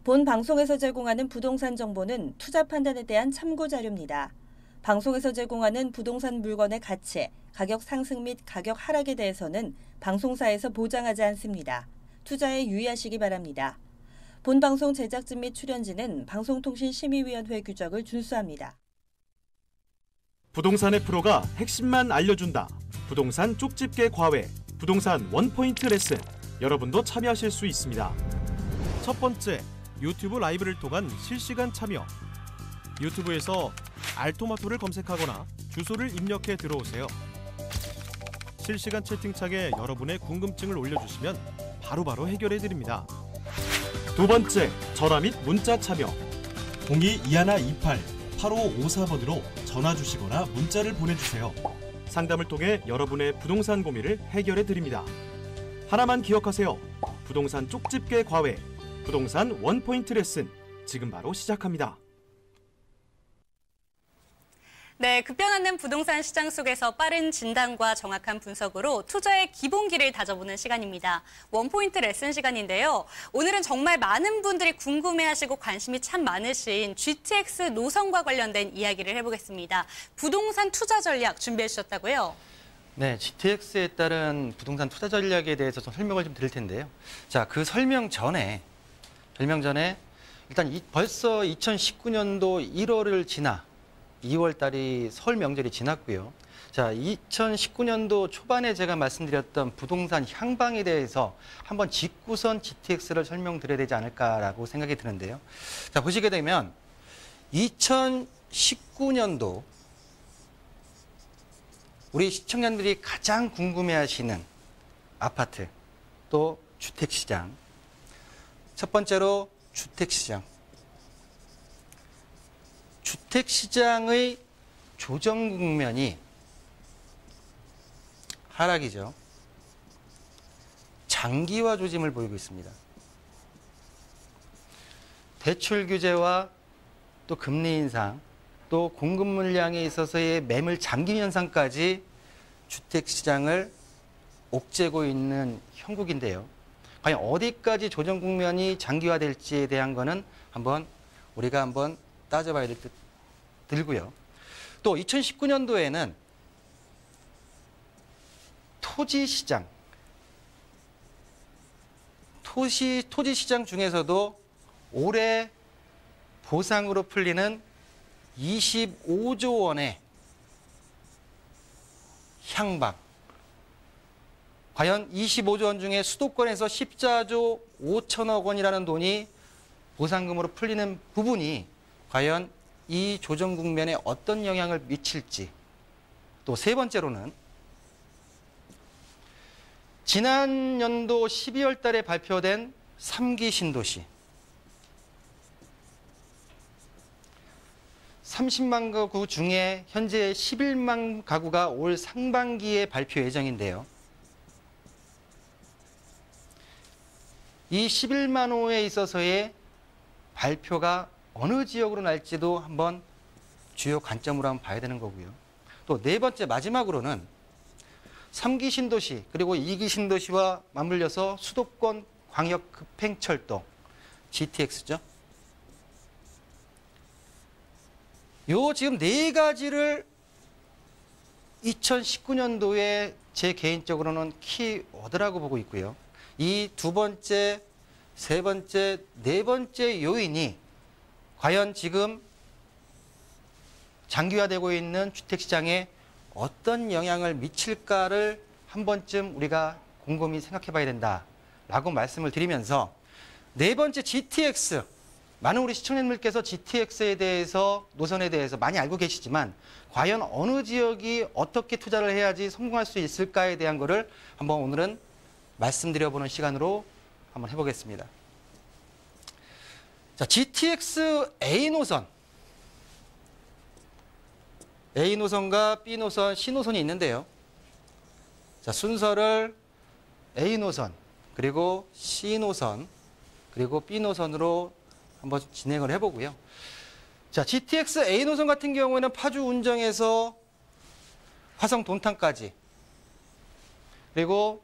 본 방송에서 제공하는 부동산 정보는 투자 판단에 대한 참고 자료입니다. 방송에서 제공하는 부동산 물건의 가치, 가격 상승 및 가격 하락에 대해서는 방송사에서 보장하지 않습니다. 투자에 유의하시기 바랍니다. 본 방송 제작진 및 출연진은 방송통신심의위원회 규정을 준수합니다. 부동산의 프로가 핵심만 알려준다. 부동산 쪽집게 과외, 부동산 원포인트 레슨. 여러분도 참여하실 수 있습니다. 첫 번째, 유튜브 라이브를 통한 실시간 참여. 유튜브에서 알토마토를 검색하거나 주소를 입력해 들어오세요. 실시간 채팅창에 여러분의 궁금증을 올려주시면 바로바로 해결해 드립니다. 두 번째, 전화 및 문자 참여. 02-2128-8554번으로 전화 주시거나 문자를 보내주세요. 상담을 통해 여러분의 부동산 고민을 해결해 드립니다. 하나만 기억하세요. 부동산 쪽집게 과외, 부동산 원포인트 레슨, 지금 바로 시작합니다. 네, 급변하는 부동산 시장 속에서 빠른 진단과 정확한 분석으로 투자의 기본기를 다져보는 시간입니다. 원포인트 레슨 시간인데요. 오늘은 정말 많은 분들이 궁금해하시고 관심이 참 많으신 GTX 노선과 관련된 이야기를 해보겠습니다. 부동산 투자 전략 준비해 주셨다고요? 네, GTX에 따른 부동산 투자 전략에 대해서 좀 설명을 좀 드릴 텐데요. 자, 그 설명 전에 일단 벌써 2019년도 1월을 지나 2월 달이 설 명절이 지났고요. 자, 2019년도 초반에 제가 말씀드렸던 부동산 향방에 대해서 한번 짚고선 GTX를 설명드려야 되지 않을까라고 생각이 드는데요. 자, 보시게 되면 2019년도 우리 시청자들이 가장 궁금해하시는 아파트, 또 주택시장. 첫 번째로 주택시장. 주택시장의 조정 국면이 하락이죠. 장기화 조짐을 보이고 있습니다. 대출 규제와 또 금리 인상, 또 공급 물량에 있어서의 매물 잠김 현상까지 주택시장을 옥죄고 있는 형국인데요. 과연 어디까지 조정 국면이 장기화될지에 대한 거는 우리가 한번 따져봐야 될 듯 들고요. 또 2019년도에는 토지시장, 토지시장 중에서도 올해 보상으로 풀리는 25조 원의 향방. 과연 25조 원 중에 수도권에서 14조 5천억 원이라는 돈이 보상금으로 풀리는 부분이 과연 이 조정 국면에 어떤 영향을 미칠지. 또 세 번째로는 지난 연도 12월 달에 발표된 3기 신도시. 30만 가구 중에 현재 11만 가구가 올 상반기에 발표 예정인데요. 이 11만 호에 있어서의 발표가 어느 지역으로 날지도 한번 주요 관점으로 한번 봐야 되는 거고요. 또 네 번째 마지막으로는 3기 신도시 그리고 2기 신도시와 맞물려서 수도권 광역 급행철도 GTX죠. 요 지금 네 가지를 2019년도에 제 개인적으로는 키워드라고 보고 있고요. 이 두 번째, 세 번째, 네 번째 요인이 과연 지금 장기화되고 있는 주택시장에 어떤 영향을 미칠까를 한 번쯤 우리가 곰곰이 생각해 봐야 된다라고 말씀을 드리면서 네 번째 GTX. 많은 우리 시청자님들께서 GTX에 대해서, 노선에 대해서 많이 알고 계시지만 과연 어느 지역이 어떻게 투자를 해야지 성공할 수 있을까에 대한 거를 한번 오늘은 말씀드려보는 시간으로 한번 해보겠습니다. 자, GTX A 노선. A 노선과 B 노선, C 노선이 있는데요. 자, 순서를 A 노선, 그리고 C 노선, 그리고 B 노선으로 한번 진행을 해보고요. 자, GTX A 노선 같은 경우에는 파주 운정에서 화성 돈탄까지, 그리고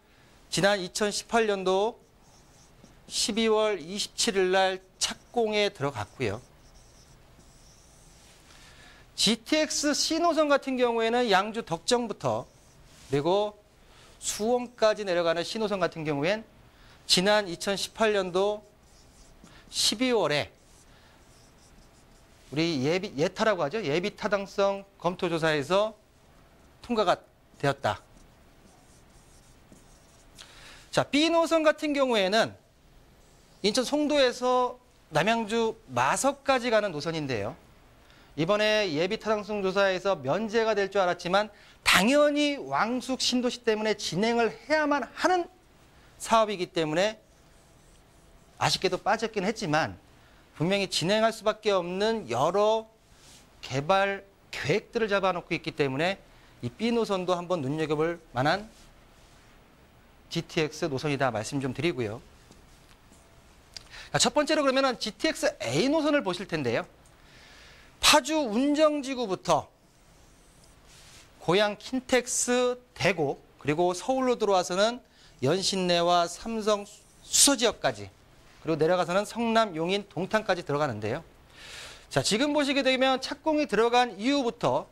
지난 2018년도 12월 27일 날 착공 착공에 들어갔고요. GTX C노선 같은 경우에는 양주 덕정부터 그리고 수원까지 내려가는 C노선 같은 경우엔 지난 2018년도 12월에 우리 예타라고 하죠. 예비 타당성 검토 조사에서 통과가 되었다. 자, B노선 같은 경우에는 인천 송도에서 남양주 마석까지 가는 노선인데요. 이번에 예비 타당성 조사에서 면제가 될 줄 알았지만 당연히 왕숙 신도시 때문에 진행을 해야만 하는 사업이기 때문에 아쉽게도 빠졌긴 했지만 분명히 진행할 수밖에 없는 여러 개발 계획들을 잡아놓고 있기 때문에 이 B노선도 한번 눈여겨볼 만한 GTX 노선이다 말씀 좀 드리고요. 첫 번째로 그러면 GTX A 노선을 보실 텐데요. 파주 운정지구부터 고양 킨텍스 대곡 그리고 서울로 들어와서는 연신내와 삼성 수서지역까지 그리고 내려가서는 성남 용인 동탄까지 들어가는데요. 자, 지금 보시게 되면 착공이 들어간 이후부터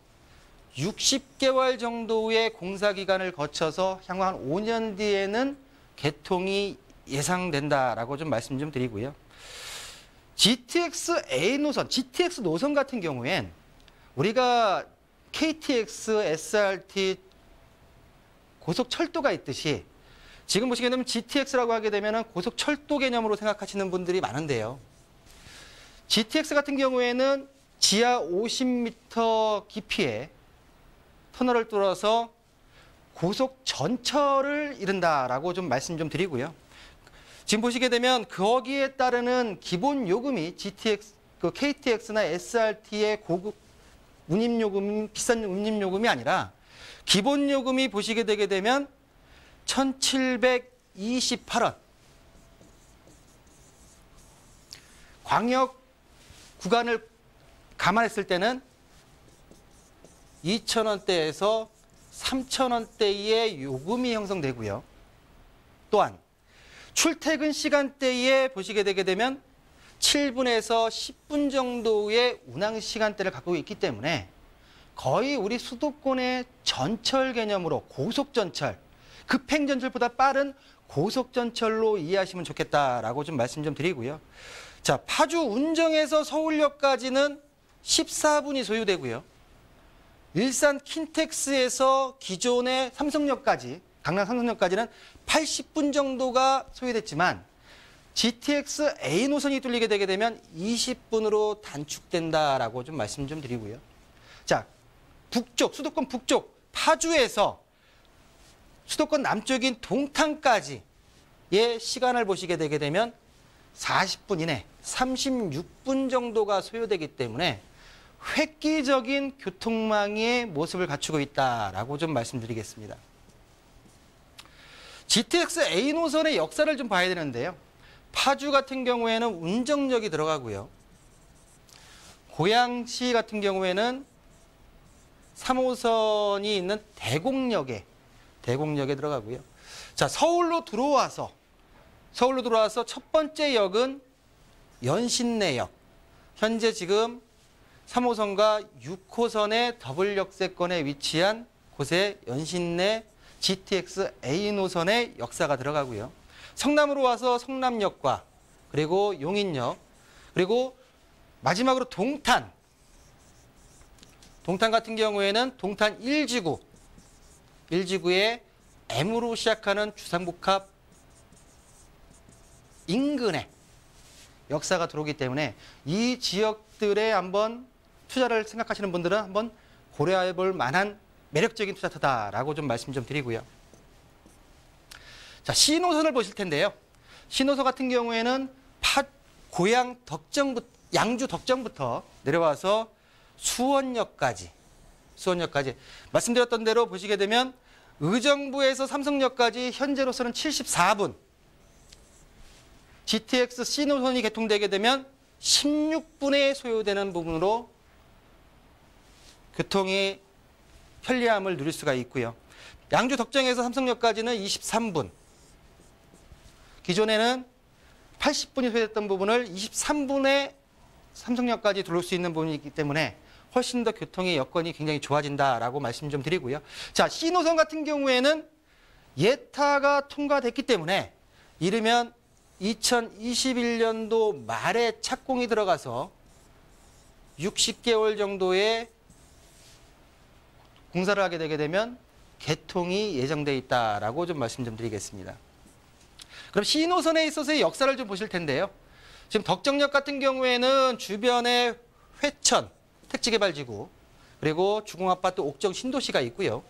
60개월 정도의 공사 기간을 거쳐서 향후 한 5년 뒤에는 개통이 예상된다라고 좀 말씀 좀 드리고요. GTX A 노선, GTX 노선 같은 경우엔 우리가 KTX, SRT 고속철도가 있듯이 지금 보시게 되면 GTX라고 하게 되면 고속철도 개념으로 생각하시는 분들이 많은데요. GTX 같은 경우에는 지하 50m 깊이의 터널을 뚫어서 고속 전철을 이룬다라고 좀 말씀 좀 드리고요. 지금 보시게 되면 거기에 따르는 기본 요금이 KTX나 SRT의 고급 운임요금, 비싼 운임요금이 아니라 기본 요금이 보시게 되게 되면 1,728원. 광역 구간을 감안했을 때는 2,000원대에서 3,000원대의 요금이 형성되고요. 또한 출퇴근 시간대에 보시게 되게 되면 7분에서 10분 정도의 운항 시간대를 갖고 있기 때문에 거의 우리 수도권의 전철 개념으로 고속전철, 급행전철보다 빠른 고속전철로 이해하시면 좋겠다라고 좀 말씀 좀 드리고요. 자, 파주 운정에서 서울역까지는 14분이 소요되고요. 일산 킨텍스에서 기존의 삼성역까지, 강남 삼성역까지는 80분 정도가 소요됐지만 GTX A 노선이 뚫리게 되게 되면 20분으로 단축된다라고 좀 말씀 좀 드리고요. 자, 북쪽, 수도권 북쪽 파주에서 수도권 남쪽인 동탄까지의 시간을 보시게 되게 되면 40분 이내, 36분 정도가 소요되기 때문에 획기적인 교통망의 모습을 갖추고 있다라고 좀 말씀드리겠습니다. GTX A 노선의 역사를 좀 봐야 되는데요. 파주 같은 경우에는 운정역이 들어가고요. 고양시 같은 경우에는 3호선이 있는 대곡역에 들어가고요. 자, 서울로 들어와서 첫 번째 역은 연신내역. 현재 지금 3호선과 6호선의 더블 역세권에 위치한 곳에 연신내 GTX A 노선의 역사가 들어가고요. 성남으로 와서 성남역과 그리고 용인역 그리고 마지막으로 동탄 같은 경우에는 동탄 1지구의 M으로 시작하는 주상복합 인근에 역사가 들어오기 때문에 이 지역들에 한번 투자를 생각하시는 분들은 한번 고려해 볼 만한 매력적인 투자처다라고 좀 말씀 좀 드리고요. 자, C노선을 보실 텐데요. C노선 같은 경우에는 고양 양주 덕정부터 내려와서 수원역까지 말씀드렸던 대로 보시게 되면 의정부에서 삼성역까지 현재로서는 74분, GTX C노선이 개통되게 되면 16분에 소요되는 부분으로 교통의 편리함을 누릴 수가 있고요. 양주 덕정에서 삼성역까지는 23분, 기존에는 80분이 소요됐던 부분을 23분에 삼성역까지 들어올 수 있는 부분이기 때문에 훨씬 더 교통의 여건이 굉장히 좋아진다라고 말씀 좀 드리고요. 자, C노선 같은 경우에는 예타가 통과됐기 때문에 이르면 2021년도 말에 착공이 들어가서 60개월 정도의 공사를 하게 되게 되면 개통이 예정돼 있다라고 좀 말씀 좀 드리겠습니다. 그럼 C노선에 있어서의 역사를 좀 보실 텐데요. 지금 덕정역 같은 경우에는 주변에 회천, 택지개발지구, 그리고 주공아파트 옥정 신도시가 있고요.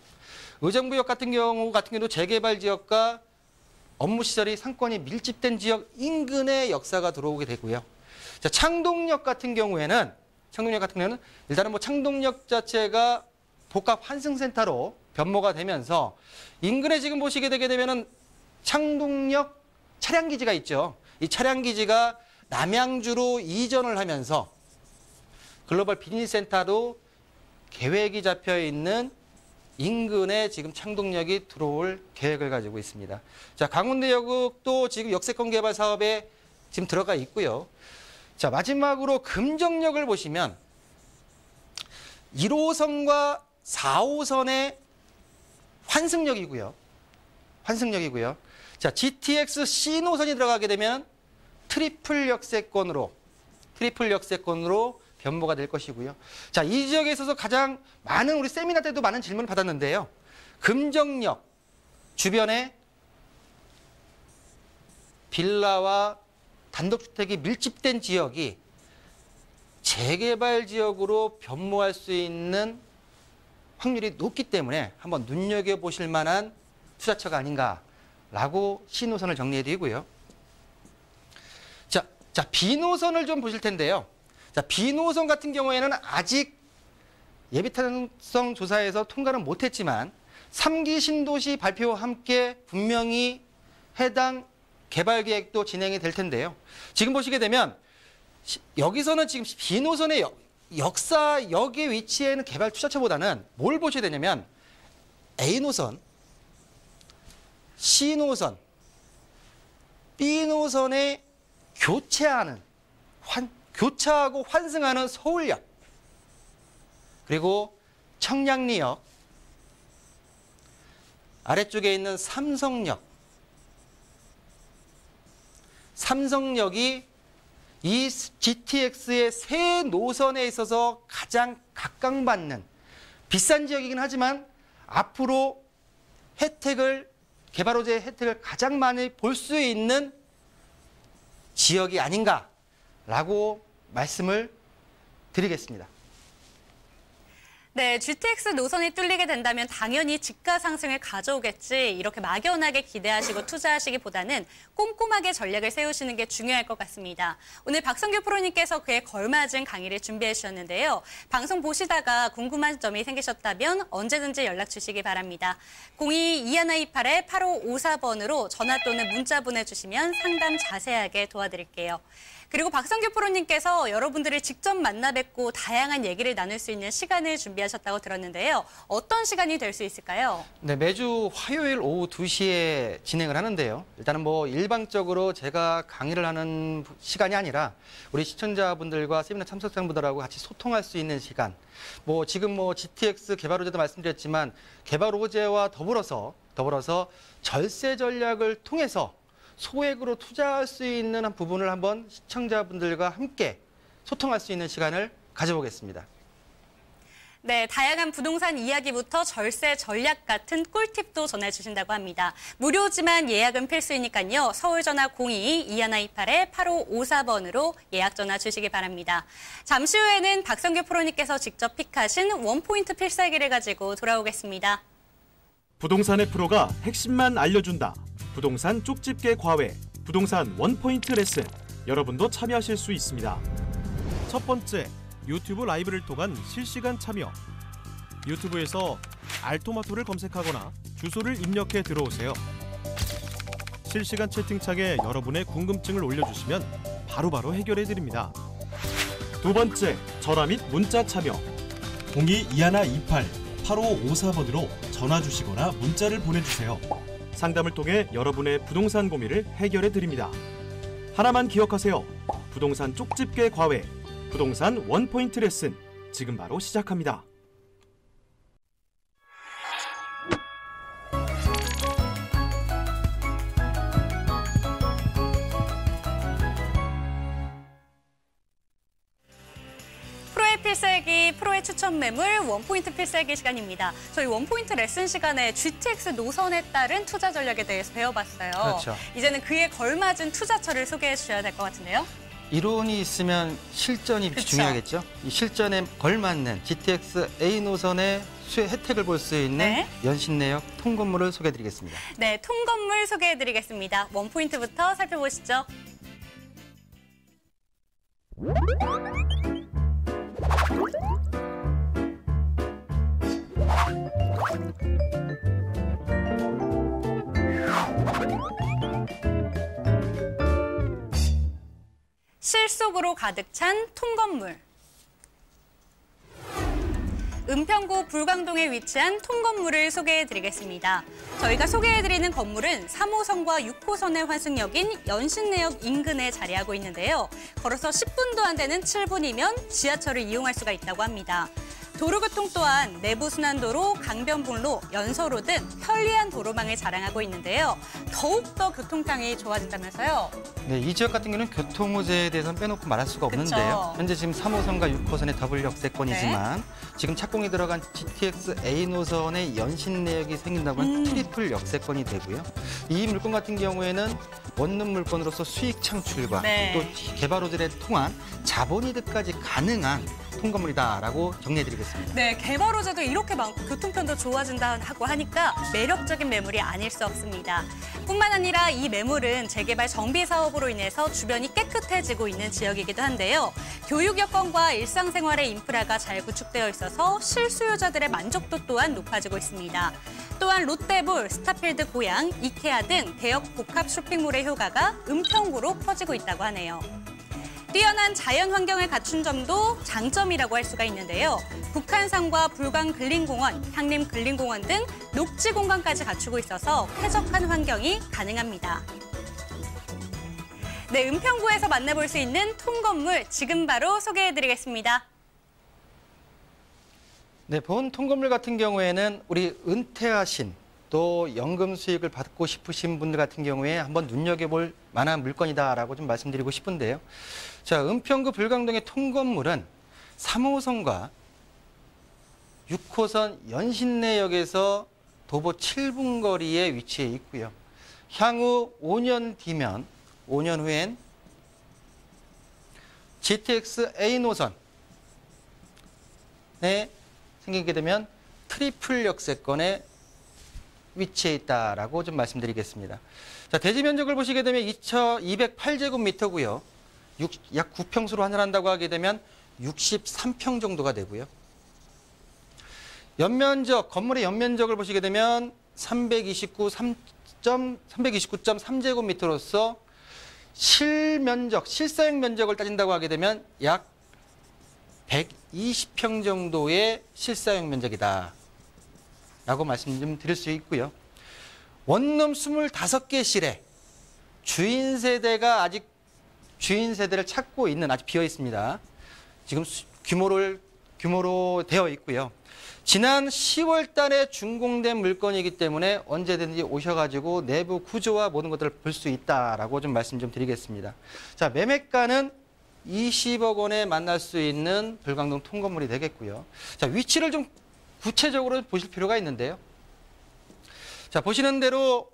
의정부역 같은 경우도 재개발지역과 업무시설이 상권이 밀집된 지역 인근의 역사가 들어오게 되고요. 자, 창동역 같은 경우에는 일단은 뭐 창동역 자체가 복합 환승센터로 변모가 되면서 인근에 지금 보시게 되게 되면은 창동역 차량기지가 있죠. 이 차량기지가 남양주로 이전을 하면서 글로벌 비즈니스센터로 계획이 잡혀 있는 인근에 지금 창동역이 들어올 계획을 가지고 있습니다. 자, 강원대역도 지금 역세권 개발 사업에 지금 들어가 있고요. 자, 마지막으로 금정역을 보시면 1호선과 4호선의 환승역이고요. 자, GTX C노선이 들어가게 되면 트리플 역세권으로 변모가 될 것이고요. 자, 이 지역에 있어서 가장 많은 우리 세미나 때도 많은 질문을 받았는데요. 금정역 주변에 빌라와 단독주택이 밀집된 지역이 재개발 지역으로 변모할 수 있는 확률이 높기 때문에 한번 눈여겨보실 만한 투자처가 아닌가라고 C노선을 정리해드리고요. 자, B노선을 좀 보실 텐데요. 자, B노선 같은 경우에는 아직 예비타당성 조사에서 통과는 못했지만 3기 신도시 발표와 함께 분명히 해당 개발 계획도 진행이 될 텐데요. 지금 보시게 되면 여기서는 지금 B노선의 역사역의 위치에 있는 개발 투자처보다는 뭘 보셔야 되냐면 A노선, C노선, B노선에 교차하고 환승하는 서울역, 그리고 청량리역, 아래쪽에 있는 삼성역이 이 GTX의 새 노선에 있어서 가장 각광받는 비싼 지역이긴 하지만 앞으로 개발 호재의 혜택을 가장 많이 볼 수 있는 지역이 아닌가라고 말씀을 드리겠습니다. 네, GTX 노선이 뚫리게 된다면 당연히 집가 상승을 가져오겠지 이렇게 막연하게 기대하시고 투자하시기보다는 꼼꼼하게 전략을 세우시는 게 중요할 것 같습니다. 오늘 박성규 프로님께서 그에 걸맞은 강의를 준비해 주셨는데요. 방송 보시다가 궁금한 점이 생기셨다면 언제든지 연락 주시기 바랍니다. 02-2128-8554번으로 전화 또는 문자 보내주시면 상담 자세하게 도와드릴게요. 그리고 박성규 프로님께서 여러분들을 직접 만나 뵙고 다양한 얘기를 나눌 수 있는 시간을 준비하셨다고 들었는데요. 어떤 시간이 될 수 있을까요? 네, 매주 화요일 오후 2시에 진행을 하는데요. 일단은 뭐 일방적으로 제가 강의를 하는 시간이 아니라 우리 시청자분들과 세미나 참석자분들하고 같이 소통할 수 있는 시간. 뭐 지금 뭐 GTX 개발 호재도 말씀드렸지만 개발 호재와 더불어서 절세 전략을 통해서 소액으로 투자할 수 있는 한 부분을 한번 시청자분들과 함께 소통할 수 있는 시간을 가져보겠습니다. 네, 다양한 부동산 이야기부터 절세 전략 같은 꿀팁도 전해주신다고 합니다. 무료지만 예약은 필수이니까요. 서울전화 02-2128-8554번으로 예약 전화 주시기 바랍니다. 잠시 후에는 박성규 프로님께서 직접 픽하신 원포인트 필살기를 가지고 돌아오겠습니다. 부동산의 프로가 핵심만 알려준다. 부동산 쪽집게 과외, 부동산 원포인트 레슨. 여러분도 참여하실 수 있습니다. 첫 번째, 유튜브 라이브를 통한 실시간 참여. 유튜브에서 알토마토를 검색하거나 주소를 입력해 들어오세요. 실시간 채팅창에 여러분의 궁금증을 올려주시면 바로바로 해결해 드립니다. 두 번째, 전화 및 문자 참여. 02-2128-8554번으로 전화 주시거나 문자를 보내주세요. 상담을 통해 여러분의 부동산 고민을 해결해 드립니다. 하나만 기억하세요. 부동산 쪽집게 과외, 부동산 원포인트 레슨 지금 바로 시작합니다. 프로의 필살기, 프로의 추천 매물, 원포인트 필살기 시간입니다. 저희 원포인트 레슨 시간에 GTX 노선에 따른 투자 전략에 대해서 배워봤어요. 그렇죠. 이제는 그에 걸맞은 투자처를 소개해 주셔야 될 것 같은데요. 이론이 있으면 실전이 그쵸. 중요하겠죠. 이 실전에 걸맞는 GTX A 노선의 수혜 혜택을 볼 수 있는 네. 연신내역 통건물을 소개해드리겠습니다. 네, 통건물 소개해드리겠습니다. 원포인트부터 살펴보시죠. 실속으로 가득 찬 통건물. 은평구 불광동에 위치한 통건물을 소개해드리겠습니다. 저희가 소개해드리는 건물은 3호선과 6호선의 환승역인 연신내역 인근에 자리하고 있는데요. 걸어서 10분도 안 되는 7분이면 지하철을 이용할 수가 있다고 합니다. 도로교통 또한 내부순환도로, 강변북로, 연서로 등 편리한 도로망을 자랑하고 있는데요. 더욱더 교통량이 좋아진다면서요? 네, 이 지역 같은 경우는 교통 호재에 대해서는 빼놓고 말할 수가 없는데요. 그쵸. 현재 지금 3호선과 6호선의 더블 역세권이지만 지금 착공이 들어간 GTX A 노선의 연신내역이 생긴다고 하면 트리플 역세권이 되고요. 이 물건 같은 경우에는 원룸 물건으로서 수익 창출과 네. 또 개발 호재를 통한 자본이득까지 가능한 통건물이다라고 정리해드리겠습니다. 네, 개발 호재도 이렇게 많고 교통편도 좋아진다고 하니까 매력적인 매물이 아닐 수 없습니다. 뿐만 아니라 이 매물은 재개발 정비 사업으로 인해서 주변이 깨끗해지고 있는 지역이기도 한데요. 교육 여건과 일상생활의 인프라가 잘 구축되어 있어서 실수요자들의 만족도 또한 높아지고 있습니다. 또한 롯데볼, 스타필드 고양, 이케아 등 대형 복합 쇼핑몰의 효과가 은평구로 퍼지고 있다고 하네요. 뛰어난 자연 환경을 갖춘 점도 장점이라고 할 수가 있는데요. 북한산과 불광 근린공원, 향림 근린공원 등 녹지 공간까지 갖추고 있어서 쾌적한 환경이 가능합니다. 네, 은평구에서 만나볼 수 있는 통건물 지금 바로 소개해드리겠습니다. 네, 본 통건물 같은 경우에는 우리 은퇴하신 또 연금 수익을 받고 싶으신 분들 같은 경우에 한번 눈여겨볼 만한 물건이다라고 좀 말씀드리고 싶은데요. 자, 은평구 불광동의 통건물은 3호선과 6호선 연신내역에서 도보 7분 거리에 위치해 있고요. 향후 5년 뒤면 5년 후엔 GTX A 노선에 생기게 되면 트리플 역세권에 위치해 있다라고 좀 말씀드리겠습니다. 자, 대지 면적을 보시게 되면 2,208제곱미터고요. 약 9평수로 환산한다고 하게 되면 63평 정도가 되고요. 연면적, 건물의 연면적을 보시게 되면 329.3제곱미터로서 실사용 면적을 따진다고 하게 되면 약 120평 정도의 실사용 면적이다 라고 말씀 좀 드릴 수 있고요. 원룸 25개 실에 주인 세대가 아직 주인 세대를 찾고 있는, 아직 비어 있습니다. 지금 규모로 되어 있고요. 지난 10월 달에 준공된 물건이기 때문에 언제든지 오셔가지고 내부 구조와 모든 것들을 볼 수 있다라고 좀 말씀 좀 드리겠습니다. 자, 매매가는 20억 원에 만날 수 있는 불광동 통건물이 되겠고요. 자, 위치를 좀 구체적으로 보실 필요가 있는데요. 자, 보시는 대로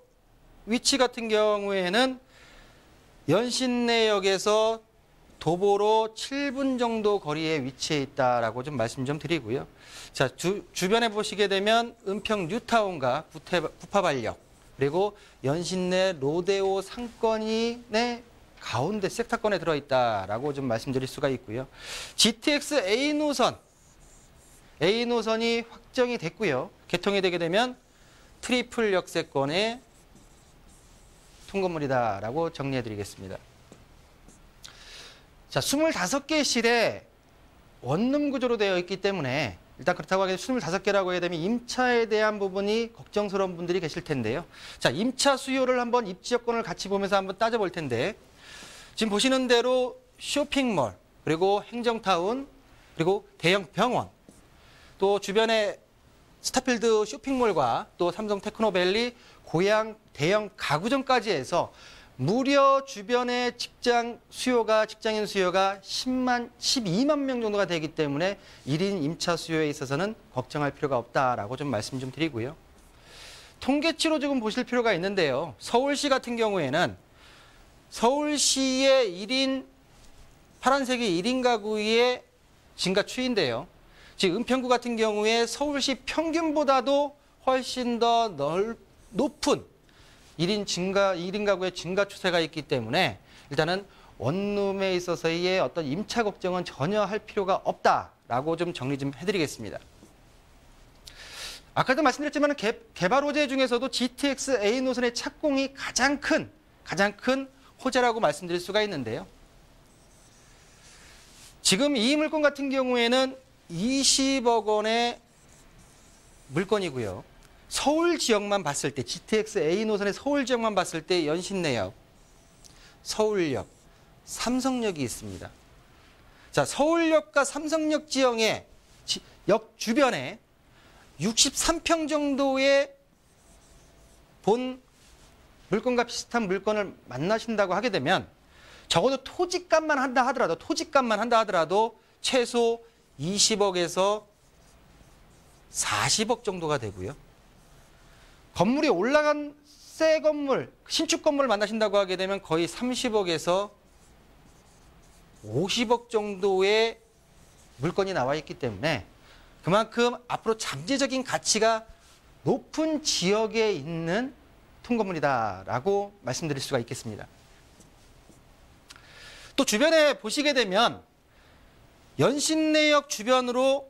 위치 같은 경우에는 연신내역에서 도보로 7분 정도 거리에 위치해 있다라고 좀 말씀 좀 드리고요. 자, 주변에 보시게 되면 은평 뉴타운과 구파발역, 그리고 연신내 로데오 상권이 가운데 섹터권에 들어있다라고 좀 말씀드릴 수가 있고요. GTX A 노선이 확정이 됐고요. 개통이 되게 되면 트리플 역세권의 통건물이다라고 정리해드리겠습니다. 자, 25개 실에 원룸 구조로 되어 있기 때문에 일단 그렇다고 하게 25개라고 해야 되면 임차에 대한 부분이 걱정스러운 분들이 계실 텐데요. 자, 임차 수요를 한번 입지 여건을 같이 보면서 한번 따져볼 텐데, 지금 보시는 대로 쇼핑몰, 그리고 행정타운, 그리고 대형 병원, 또 주변에 스타필드 쇼핑몰과 또 삼성 테크노밸리, 고양 대형 가구점까지 해서 무려 주변의 직장인 수요가 12만 명 정도가 되기 때문에 1인 임차 수요에 있어서는 걱정할 필요가 없다라고 좀 말씀 좀 드리고요. 통계치로 조금 보실 필요가 있는데요. 서울시 같은 경우에는 서울시의 파란색이 1인 가구의 증가 추이인데요. 즉 은평구 같은 경우에 서울시 평균보다도 훨씬 더 높은 1인 가구의 증가 추세가 있기 때문에 일단은 원룸에 있어서의 어떤 임차 걱정은 전혀 할 필요가 없다라고 좀 정리 좀 해드리겠습니다. 아까도 말씀드렸지만 개발 호재 중에서도 GTX A 노선의 착공이 가장 큰 호재라고 말씀드릴 수가 있는데요. 지금 이 물건 같은 경우에는 20억 원의 물건이고요. 서울 지역만 봤을 때 GTX A 노선의 서울 지역만 봤을 때 연신내역, 서울역, 삼성역이 있습니다. 자, 서울역과 삼성역 지역의 역 주변에 63평 정도의 본 물건과 비슷한 물건을 만나신다고 하게 되면 적어도 토지값만 한다 하더라도 최소 20억에서 40억 정도가 되고요. 건물이 올라간 새 건물, 신축 건물을 만나신다고 하게 되면 거의 30억에서 50억 정도의 물건이 나와 있기 때문에 그만큼 앞으로 잠재적인 가치가 높은 지역에 있는 통건물이다라고 말씀드릴 수가 있겠습니다. 또 주변에 보시게 되면 연신내역 주변으로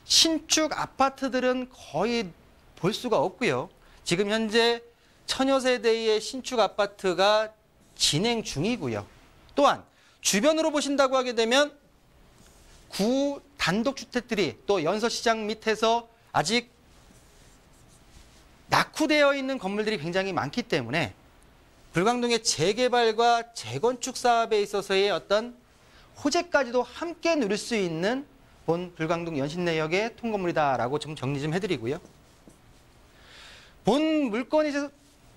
신축 아파트들은 거의 볼 수가 없고요. 지금 현재 천여 세대의 신축 아파트가 진행 중이고요. 또한 주변으로 보신다고 하게 되면 구 단독주택들이 또 연서시장 밑에서 아직 낙후되어 있는 건물들이 굉장히 많기 때문에 불광동의 재개발과 재건축 사업에 있어서의 어떤 호재까지도 함께 누릴 수 있는 본 불광동 연신내역의 통건물이다라고 좀 정리 좀 해드리고요. 본 물건이 지난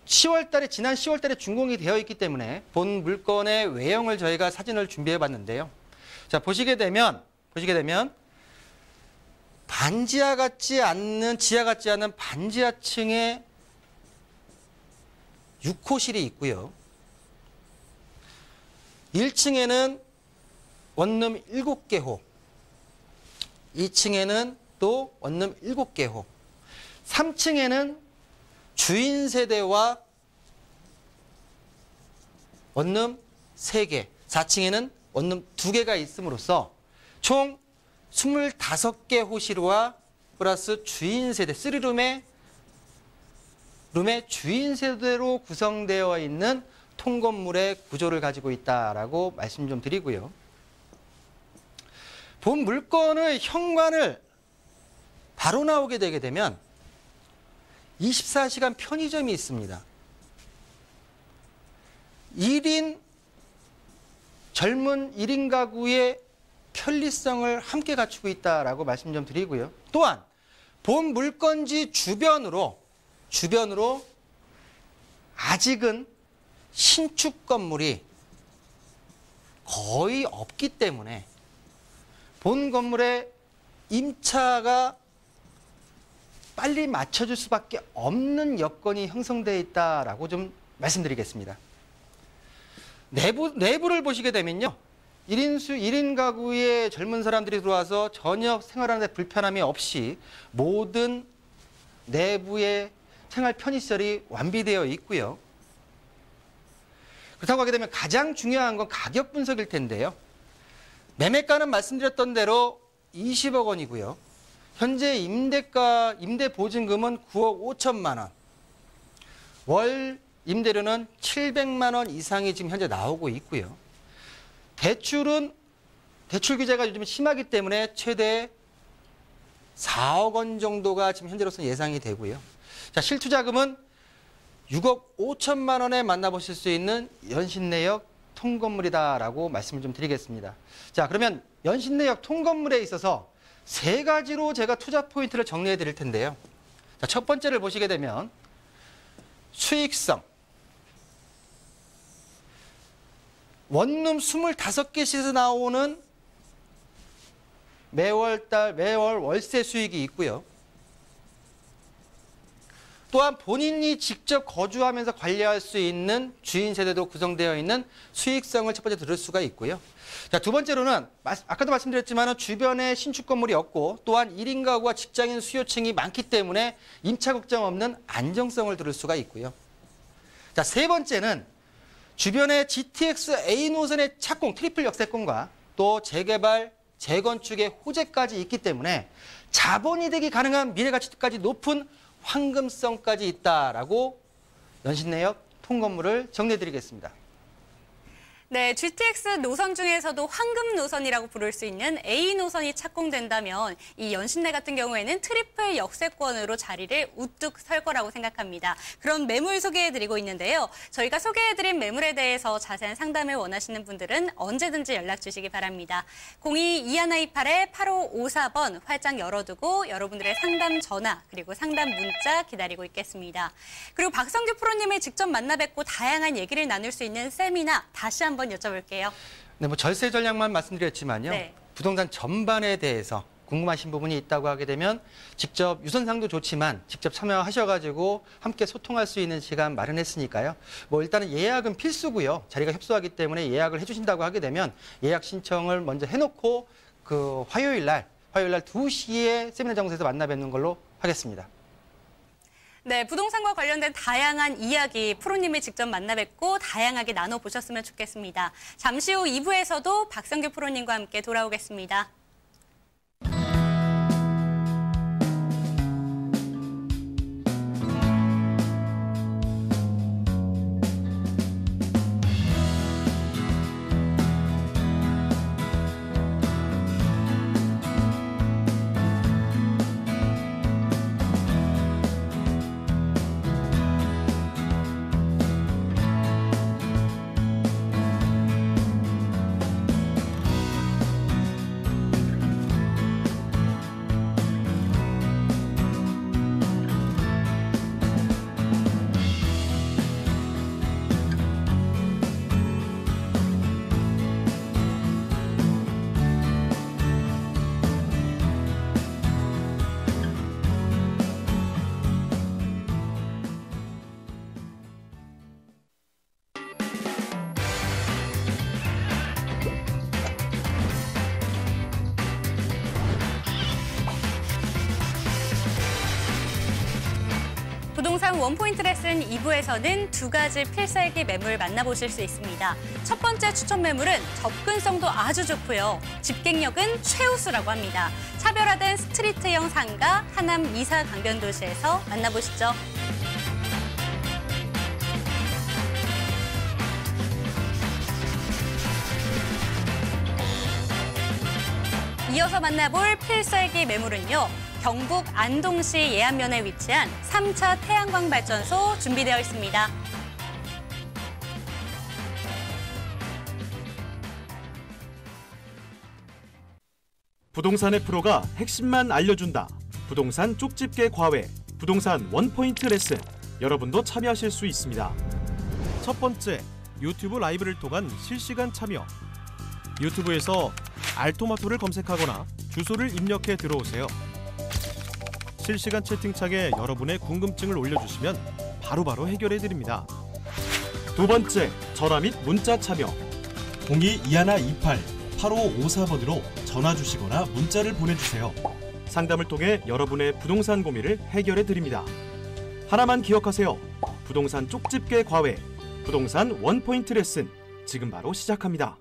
10월달에 준공이 되어 있기 때문에 본 물건의 외형을 저희가 사진을 준비해 봤는데요. 자, 보시게 되면 지하 같지 않는 반지하층에 6호실이 있고요. 1층에는 원룸 7개 호, 2층에는 또 원룸 7개 호, 3층에는 주인 세대와 원룸 3개, 4층에는 원룸 2개가 있음으로써 총 25개 호실과 플러스 주인 세대, 3룸의 주인 세대로 구성되어 있는 통건물의 구조를 가지고 있다라고 말씀 좀 드리고요. 본 물건의 현관을 바로 나오게 되게 되면 24시간 편의점이 있습니다. 젊은 1인 가구의 편리성을 함께 갖추고 있다라고 말씀 좀 드리고요. 또한 본 물건지 주변으로 아직은 신축 건물이 거의 없기 때문에 본 건물의 임차가 빨리 맞춰줄 수밖에 없는 여건이 형성되어 있다라고 좀 말씀드리겠습니다. 내부를 보시게 되면요. 1인 가구의 젊은 사람들이 들어와서 전혀 생활하는 데 불편함이 없이 모든 내부의 생활 편의시설이 완비되어 있고요. 그렇다고 하게 되면 가장 중요한 건 가격 분석일 텐데요. 매매가는 말씀드렸던 대로 20억 원이고요. 현재 임대 보증금은 9억 5천만 원. 월 임대료는 700만 원 이상이 지금 현재 나오고 있고요. 대출 규제가 요즘 심하기 때문에 최대 4억 원 정도가 지금 현재로서 예상이 되고요. 자, 실투자금은 6억 5천만 원에 만나보실 수 있는 연신내역 통건물이다라고 말씀을 좀 드리겠습니다. 자, 그러면 연신내역 통건물에 있어서 세 가지로 제가 투자 포인트를 정리해 드릴 텐데요. 자, 첫 번째를 보시게 되면 수익성. 원룸 25개씩에서 나오는 매월 월세 수익이 있고요. 또한 본인이 직접 거주하면서 관리할 수 있는 주인 세대도 구성되어 있는 수익성을 첫 번째 들을 수가 있고요. 자, 두 번째로는 아까도 말씀드렸지만 주변에 신축 건물이 없고 또한 1인 가구와 직장인 수요층이 많기 때문에 임차 걱정 없는 안정성을 들을 수가 있고요. 자, 세 번째는 주변에 GTX A 노선의 착공, 트리플 역세권과 또 재개발, 재건축의 호재까지 있기 때문에 자본이득이 가능한 미래가치까지 높은 황금성까지 있다라고 연신내역 통건물을 정리해드리겠습니다. 네, GTX 노선 중에서도 황금 노선이라고 부를 수 있는 A 노선이 착공된다면 이 연신내 같은 경우에는 트리플 역세권으로 자리를 우뚝 설 거라고 생각합니다. 그런 매물 소개해드리고 있는데요. 저희가 소개해드린 매물에 대해서 자세한 상담을 원하시는 분들은 언제든지 연락 주시기 바랍니다. 02-2128-8554번 활짝 열어두고 여러분들의 상담 전화 그리고 상담 문자 기다리고 있겠습니다. 그리고 박성규 프로님을 직접 만나 뵙고 다양한 얘기를 나눌 수 있는 세미나 다시 한번 여쭤볼게요. 네, 뭐 절세 전략만 말씀드렸지만요. 네. 부동산 전반에 대해서 궁금하신 부분이 있다고 하게 되면 직접 유선상도 좋지만 직접 참여하셔가지고 함께 소통할 수 있는 시간 마련했으니까요. 뭐 일단은 예약은 필수고요. 자리가 협소하기 때문에 예약을 해주신다고 하게 되면 예약 신청을 먼저 해놓고 그 화요일 날 2시에 세미나 장소에서 만나 뵙는 걸로 하겠습니다. 네, 부동산과 관련된 다양한 이야기 프로님을 직접 만나 뵙고 다양하게 나눠보셨으면 좋겠습니다. 잠시 후 2부에서도 박성규 프로님과 함께 돌아오겠습니다. 부동산 원포인트 레슨 2부에서는 두 가지 필살기 매물 만나보실 수 있습니다. 첫 번째 추천 매물은 접근성도 아주 좋고요. 집객력은 최우수라고 합니다. 차별화된 스트리트형 상가 하남 이사 강변도시에서 만나보시죠. 이어서 만나볼 필살기 매물은요. 경북 안동시 예안면에 위치한 3차 태양광 발전소 준비되어 있습니다. 부동산의 프로가 핵심만 알려준다. 부동산 쪽집게 과외, 부동산 원포인트 레슨. 여러분도 참여하실 수 있습니다. 첫 번째, 유튜브 라이브를 통한 실시간 참여. 유튜브에서 알토마토를 검색하거나 주소를 입력해 들어오세요. 실시간 채팅창에 여러분의 궁금증을 올려주시면 바로바로 해결해드립니다. 두 번째, 전화 및 문자 참여. 02-2128-8554번으로 전화 주시거나 문자를 보내주세요. 상담을 통해 여러분의 부동산 고민을 해결해드립니다. 하나만 기억하세요. 부동산 쪽집게 과외, 부동산 원포인트 레슨. 지금 바로 시작합니다.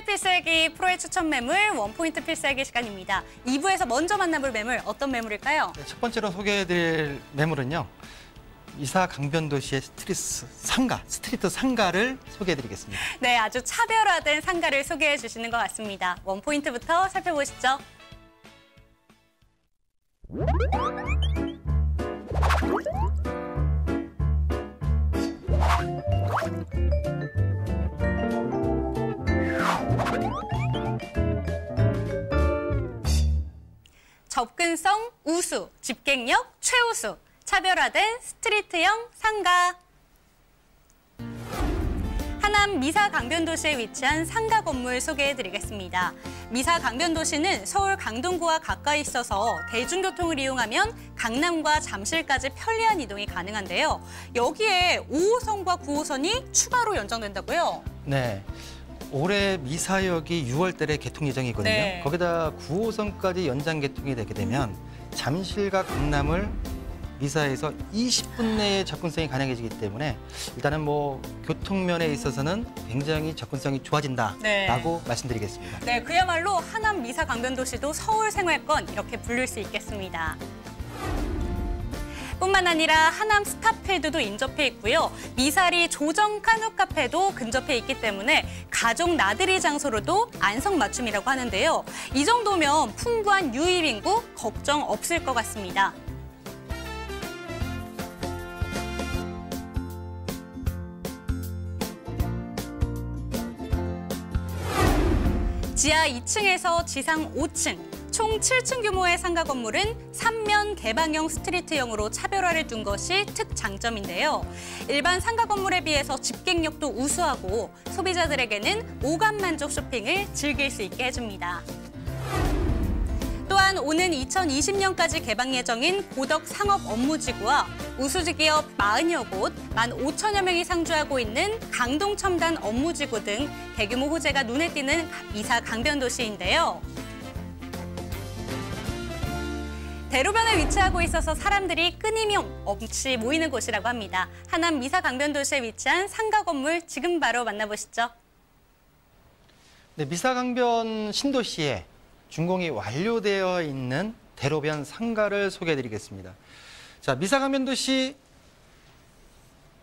필살기 프로의 추천 매물 원포인트 필살기 시간입니다. 2부에서 먼저 만나볼 매물 어떤 매물일까요? 네, 첫 번째로 소개해드릴 매물은요. 미사 강변도시의 스트리트 상가를 소개해드리겠습니다. 네, 아주 차별화된 상가를 소개해 주시는 것 같습니다. 원포인트부터 살펴보시죠. 접근성 우수, 집객력 최우수, 차별화된 스트리트형 상가. 하남 미사 강변도시에 위치한 상가 건물 소개해드리겠습니다. 미사 강변도시는 서울 강동구와 가까이 있어서 대중교통을 이용하면 강남과 잠실까지 편리한 이동이 가능한데요. 여기에 5호선과 9호선이 추가로 연장된다고요? 네. 올해 미사역이 6월 달에 개통 예정이거든요. 네. 거기다 9호선까지 연장 개통이 되게 되면 잠실과 강남을 미사에서 20분 내에 접근성이 가능해지기 때문에 일단은 뭐 교통면에 있어서는 굉장히 접근성이 좋아진다라고 말씀드리겠습니다. 네, 그야말로 하남 미사 강변도시도 서울 생활권 이렇게 부를 수 있겠습니다. 뿐만 아니라 하남 스타필드도 인접해 있고요. 미사리 조정 카누 카페도 근접해 있기 때문에 가족 나들이 장소로도 안성맞춤이라고 하는데요. 이 정도면 풍부한 유입 인구 걱정 없을 것 같습니다. 지하 2층에서 지상 5층, 총 7층 규모의 상가 건물은 3면 개방형 스트리트형으로 차별화를 둔 것이 특장점인데요. 일반 상가 건물에 비해서 집객력도 우수하고 소비자들에게는 오감 만족 쇼핑을 즐길 수 있게 해줍니다. 또한 오는 2020년까지 개방 예정인 고덕 상업 업무지구와 우수지 기업 40여 곳, 15,000여 명이 상주하고 있는 강동 첨단 업무지구 등 대규모 호재가 눈에 띄는 미사 강변도시인데요. 대로변에 위치하고 있어서 사람들이 끊임없이 모이는 곳이라고 합니다. 하남 미사 강변도시에 위치한 상가 건물 지금 바로 만나보시죠. 네, 미사 강변 신도시에 준공이 완료되어 있는 대로변 상가를 소개해드리겠습니다. 자, 미사 강변도시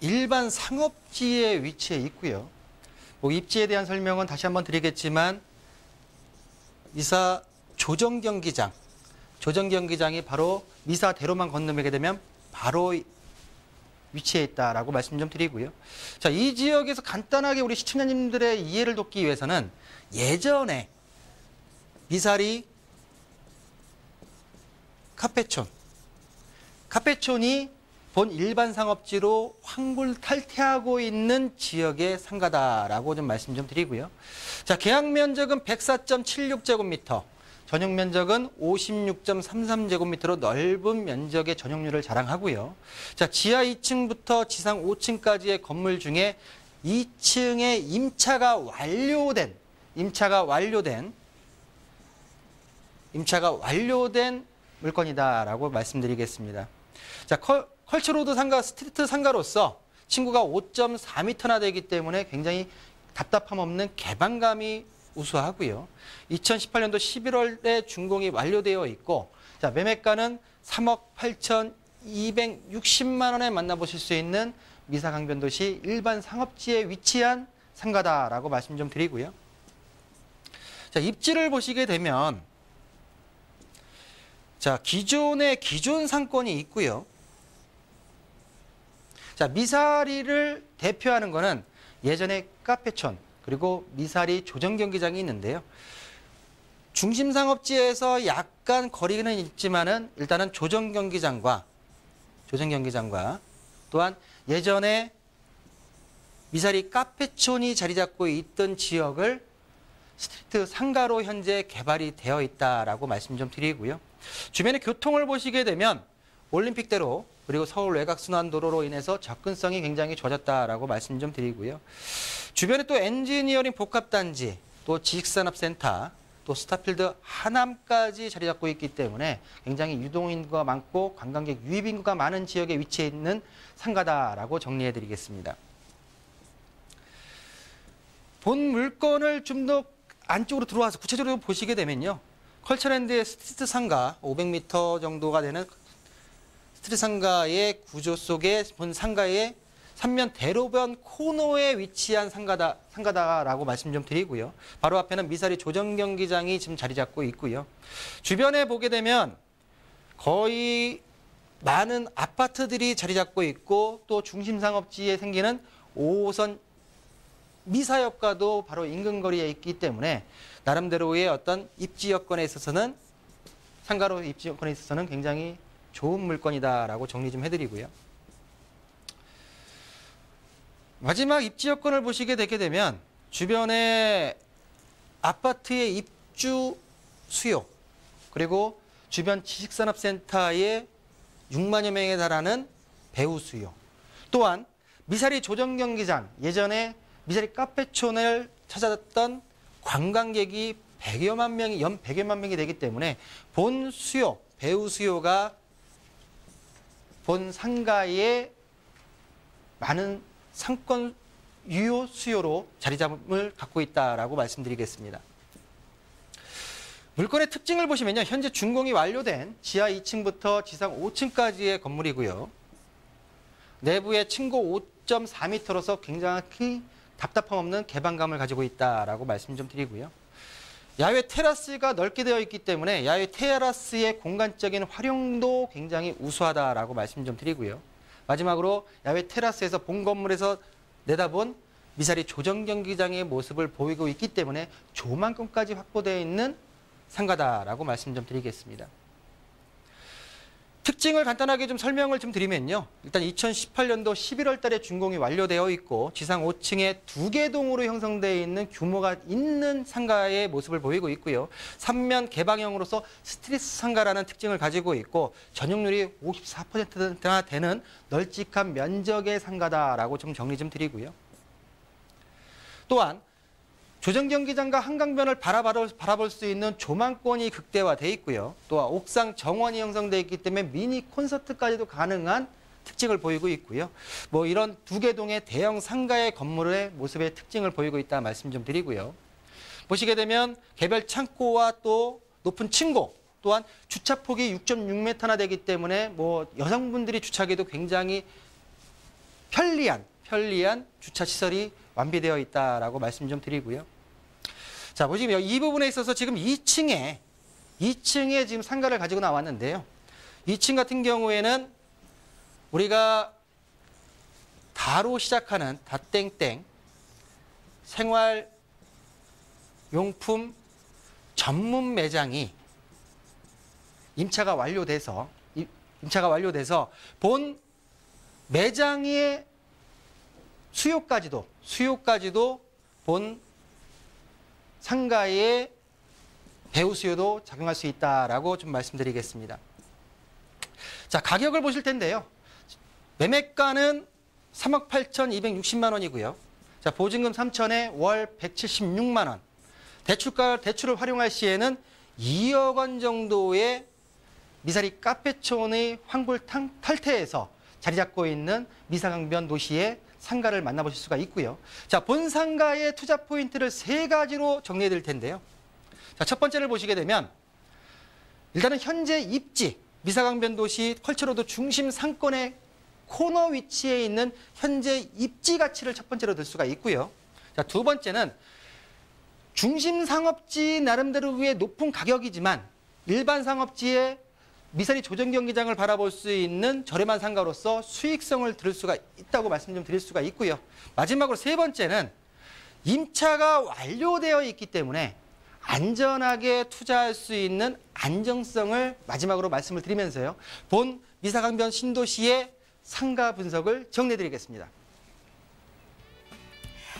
일반 상업지에 위치해 있고요. 뭐 입지에 대한 설명은 다시 한번 드리겠지만 미사 조정경기장이 바로 미사 대로만 건너게 되면 바로 위치해 있다라고 말씀 좀 드리고요. 자, 이 지역에서 간단하게 우리 시청자님들의 이해를 돕기 위해서는 예전에 미사리 카페촌이 본 일반 상업지로 환골탈퇴하고 있는 지역의 상가다라고 좀 말씀 좀 드리고요. 자, 계약 면적은 104.76제곱미터, 전용 면적은 56.33제곱미터로 넓은 면적의 전용률을 자랑하고요. 자, 지하 2층부터 지상 5층까지의 건물 중에 2층에 임차가 완료된 물건이다라고 말씀드리겠습니다. 자, 컬처로드 상가, 스트리트 상가로서 층고가 5.4m나 되기 때문에 굉장히 답답함 없는 개방감이 우수하고요. 2018년도 11월에 준공이 완료되어 있고, 자, 매매가는 3억 8,260만 원에 만나보실 수 있는 미사 강변도시 일반 상업지에 위치한 상가다라고 말씀 좀 드리고요. 자, 입지를 보시게 되면 자, 기존 상권이 있고요. 자, 미사리를 대표하는 거는 예전에 카페촌, 그리고 미사리 조정경기장이 있는데요. 중심 상업지에서 약간 거리는 있지만은 일단은 조정경기장과 또한 예전에 미사리 카페촌이 자리 잡고 있던 지역을 스트리트 상가로 현재 개발이 되어 있다라고 말씀 좀 드리고요. 주변의 교통을 보시게 되면 올림픽대로 그리고 서울 외곽순환도로로 인해서 접근성이 굉장히 좋아졌다라고 말씀 좀 드리고요. 주변에 또 엔지니어링 복합단지, 또 지식산업센터, 또 스타필드 하남까지 자리 잡고 있기 때문에 굉장히 유동인구가 많고 관광객 유입인구가 많은 지역에 위치해 있는 상가다라고 정리해 드리겠습니다. 본 물건을 좀 더 안쪽으로 들어와서 구체적으로 보시게 되면요. 컬처랜드의 스트리트 상가 500m 정도가 되는 스트릿 상가의 구조 속에 본 상가의 3면 대로변 코너에 위치한 상가다라고 말씀 좀 드리고요. 바로 앞에는 미사리 조정 경기장이 지금 자리 잡고 있고요. 주변에 보게 되면 거의 많은 아파트들이 자리 잡고 있고 또 중심 상업지에 생기는 5호선 미사역과도 바로 인근 거리에 있기 때문에 나름대로의 어떤 입지 여건에 있어서는 상가로 입지 여건에 있어서는 굉장히 좋은 물건이다라고 정리 좀 해드리고요. 마지막 입지 여건을 보시게 되게 되면 주변에 아파트의 입주 수요 그리고 주변 지식산업센터의 6만여 명에 달하는 배우 수요 또한 미사리 조정경기장 예전에 미사리 카페촌을 찾아갔던 관광객이 100여만 명이 연 100여만 명이 되기 때문에 본 수요 배우 수요가 본 상가의 많은 상권 유효 수요로 자리잡음을 갖고 있다라고 말씀드리겠습니다. 물건의 특징을 보시면요. 현재 준공이 완료된 지하 2층부터 지상 5층까지의 건물이고요. 내부의 층고 5.4m로서 굉장히 답답함 없는 개방감을 가지고 있다라고 말씀 좀 드리고요. 야외 테라스가 넓게 되어 있기 때문에 야외 테라스의 공간적인 활용도 굉장히 우수하다라고 말씀 좀 드리고요. 마지막으로 야외 테라스에서 본 건물에서 내다본 미사리 조정경기장의 모습을 보이고 있기 때문에 조망권까지 확보되어 있는 상가다라고 말씀 좀 드리겠습니다. 특징을 간단하게 좀 설명을 좀 드리면요. 일단 2018년도 11월 달에 준공이 완료되어 있고 지상 5층에 2개 동으로 형성되어 있는 규모가 있는 상가의 모습을 보이고 있고요. 3면 개방형으로서 스트릿 상가라는 특징을 가지고 있고 전용률이 54%나 되는 널찍한 면적의 상가다라고 좀 정리 좀 드리고요. 또한 조정경기장과 한강변을 바라볼 수 있는 조망권이 극대화되어 있고요. 또한 옥상 정원이 형성되어 있기 때문에 미니 콘서트까지도 가능한 특징을 보이고 있고요. 뭐 이런 2개 동의 대형 상가의 건물의 모습의 특징을 보이고 있다 말씀 좀 드리고요. 보시게 되면 개별 창고와 또 높은 층고 또한 주차폭이 6.6m나 되기 때문에 뭐 여성분들이 주차하기도 굉장히 편리한 주차 시설이 완비되어 있다라고 말씀 좀 드리고요. 자, 보시면 이 부분에 있어서 지금 2층에 지금 상가를 가지고 나왔는데요. 2층 같은 경우에는 우리가 다로 시작하는 다땡땡 생활용품 전문 매장이 임차가 완료돼서 본 매장의 수요까지도 본 상가의 배우 수요도 작용할 수 있다라고 좀 말씀드리겠습니다. 자, 가격을 보실 텐데요. 매매가는 3억 8,260만 원이고요. 자, 보증금 3천에 월 176만 원. 대출을 활용할 시에는 2억 원 정도의 미사리 카페촌의 황골 탈퇴에서 자리 잡고 있는 미사강변 도시의 상가를 만나보실 수가 있고요. 자, 본 상가의 투자 포인트를 3가지로 정리해 드릴 텐데요. 자, 첫 번째를 보시게 되면 일단은 현재 입지, 미사강변 도시 컬처로드 중심 상권의 코너 위치에 있는 현재 입지 가치를 첫 번째로 들 수가 있고요. 자, 두 번째는 중심 상업지 나름대로의 높은 가격이지만 일반 상업지의 미사리 조정경기장을 바라볼 수 있는 저렴한 상가로서 수익성을 들을 수가 있다고 말씀 좀 드릴 수가 있고요. 마지막으로 세 번째는 임차가 완료되어 있기 때문에 안전하게 투자할 수 있는 안정성을 마지막으로 말씀을 드리면서요. 본 미사강변 신도시의 상가 분석을 정리해 드리겠습니다.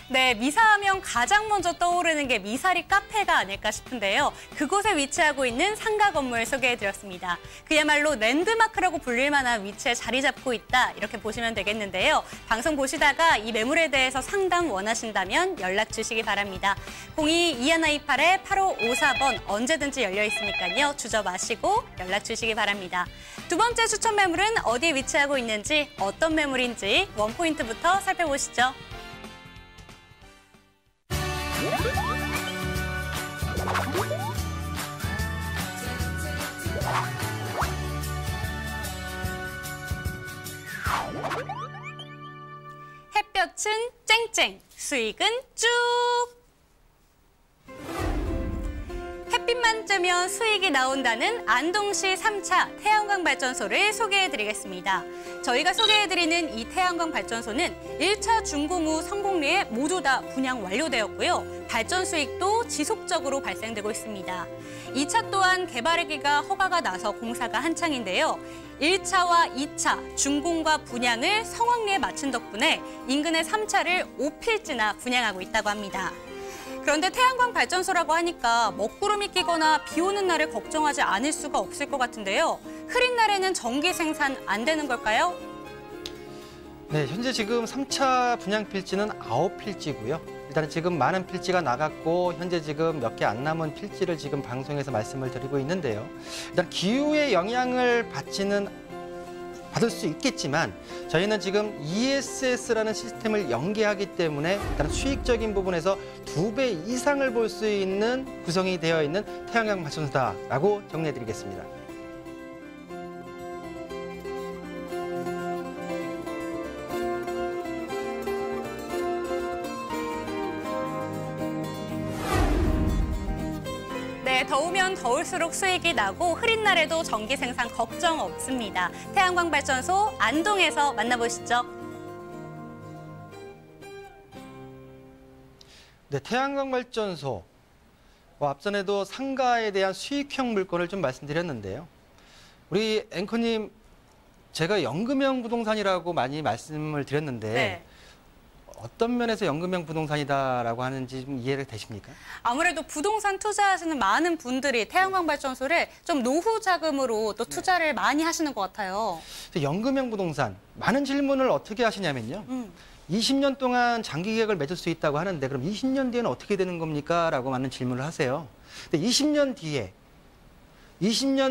네, 미사하면 가장 먼저 떠오르는 게 미사리 카페가 아닐까 싶은데요. 그곳에 위치하고 있는 상가 건물 소개해드렸습니다. 그야말로 랜드마크라고 불릴 만한 위치에 자리 잡고 있다, 이렇게 보시면 되겠는데요. 방송 보시다가 이 매물에 대해서 상담 원하신다면 연락 주시기 바랍니다. 02-2128-8554번 언제든지 열려 있으니까요. 주저 마시고 연락 주시기 바랍니다. 두 번째 추천 매물은 어디에 위치하고 있는지, 어떤 매물인지 원포인트부터 살펴보시죠. 볕은 쨍쨍, 수익은 쭉. 햇빛만 쬐면 수익이 나온다는 안동시 3차 태양광 발전소를 소개해드리겠습니다. 저희가 소개해드리는 이 태양광 발전소는 1차 준공 후 성공리에 모두 다 분양 완료되었고요. 발전 수익도 지속적으로 발생되고 있습니다. 2차 또한 개발하기가 허가가 나서 공사가 한창인데요. 1차와 2차 준공과 분양을 성황리에 마친 덕분에 인근의 3차를 5필지나 분양하고 있다고 합니다. 그런데 태양광 발전소라고 하니까 먹구름이 끼거나 비 오는 날을 걱정하지 않을 수가 없을 것 같은데요. 흐린 날에는 전기 생산 안 되는 걸까요? 네, 현재 지금 3차 분양 필지는 9필지고요. 일단 지금 많은 필지가 나갔고 현재 지금 몇 개 안 남은 필지를 지금 방송에서 말씀을 드리고 있는데요. 일단 기후의 영향을 받을 수 있겠지만 저희는 지금 ESS라는 시스템을 연계하기 때문에 일단 수익적인 부분에서 2배 이상을 볼 수 있는 구성이 되어 있는 태양광 발전소다라고 정리해드리겠습니다. 네, 더우면 더울수록 수익이 나고 흐린 날에도 전기 생산 걱정 없습니다. 태양광 발전소 안동에서 만나보시죠. 네, 태양광 발전소. 앞전에도 상가에 대한 수익형 물건을 좀 말씀드렸는데요. 우리 앵커님, 제가 연금형 부동산이라고 많이 말씀을 드렸는데 네. 어떤 면에서 연금형 부동산이다라고 하는지 좀 이해가 되십니까? 아무래도 부동산 투자하시는 많은 분들이 태양광 발전소를 좀 노후 자금으로 또 투자를 많이 하시는 것 같아요. 연금형 부동산, 많은 질문을 어떻게 하시냐면요. 20년 동안 장기 계약을 맺을 수 있다고 하는데 그럼 20년 뒤에는 어떻게 되는 겁니까? 라고 많은 질문을 하세요. 근데 20년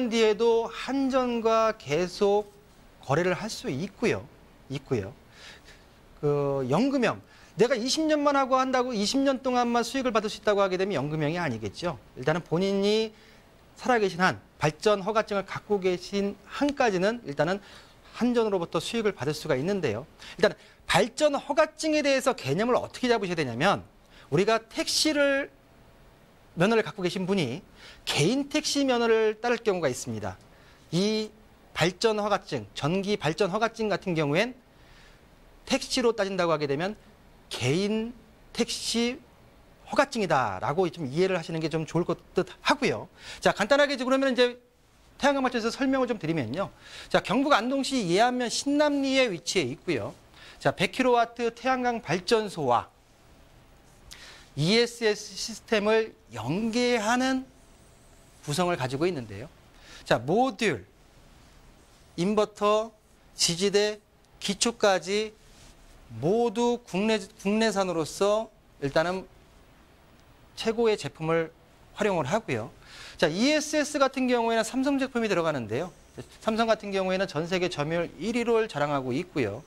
뒤에도 한전과 계속 거래를 할 수 있고요. 연금형, 내가 20년만 하고 한다고 20년 동안만 수익을 받을 수 있다고 하게 되면 연금형이 아니겠죠. 일단은 본인이 살아계신 한, 발전 허가증을 갖고 계신 한까지는 일단은 한전으로부터 수익을 받을 수가 있는데요. 일단 발전 허가증에 대해서 개념을 어떻게 잡으셔야 되냐면 우리가 면허를 갖고 계신 분이 개인 택시 면허를 따를 경우가 있습니다. 이 발전 허가증, 전기 발전 허가증 같은 경우엔 택시로 따진다고 하게 되면 개인 택시 허가증이다라고 좀 이해를 하시는 게 좀 좋을 것 하고요. 자, 간단하게 그러면 이제 태양광 발전소에서 설명을 좀 드리면요. 자, 경북 안동시 예안면 신남리에 위치해 있고요. 자, 100kW 태양광 발전소와 ESS 시스템을 연계하는 구성을 가지고 있는데요. 자, 모듈, 인버터, 지지대, 기초까지 모두 국내산으로서 일단은 최고의 제품을 활용을 하고요. 자, ESS 같은 경우에는 삼성 제품이 들어가는데요. 삼성 같은 경우에는 전 세계 점유율 1위를 자랑하고 있고요.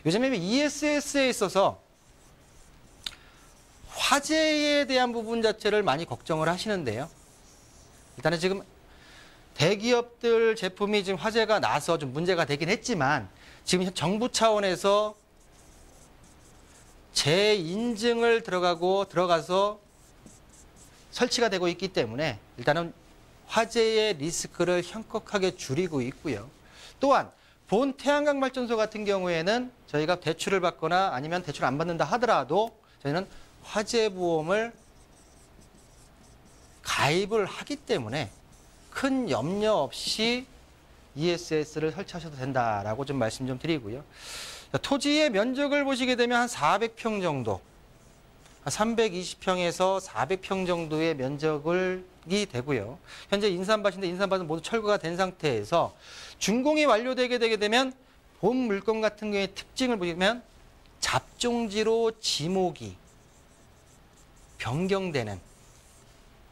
요즘에 ESS에 있어서 화재에 대한 부분 자체를 많이 걱정을 하시는데요. 일단은 지금 대기업들 제품이 지금 화재가 나서 좀 문제가 되긴 했지만 지금 정부 차원에서 재인증을 들어가서 설치가 되고 있기 때문에 일단은 화재의 리스크를 현격하게 줄이고 있고요. 또한 본 태양광 발전소 같은 경우에는 저희가 대출을 받거나 아니면 대출 안 받는다 하더라도 저희는 화재 보험을 가입을 하기 때문에 큰 염려 없이 ESS를 설치하셔도 된다라고 좀 말씀 좀 드리고요. 토지의 면적을 보시게 되면 한 400평 정도, 320평에서 400평 정도의 면적이 되고요. 현재 인삼밭인데 인삼밭은 모두 철거가 된 상태에서 준공이 완료되게 되면 본 물건 같은 경우의 특징을 보시면 잡종지로 지목이 변경되는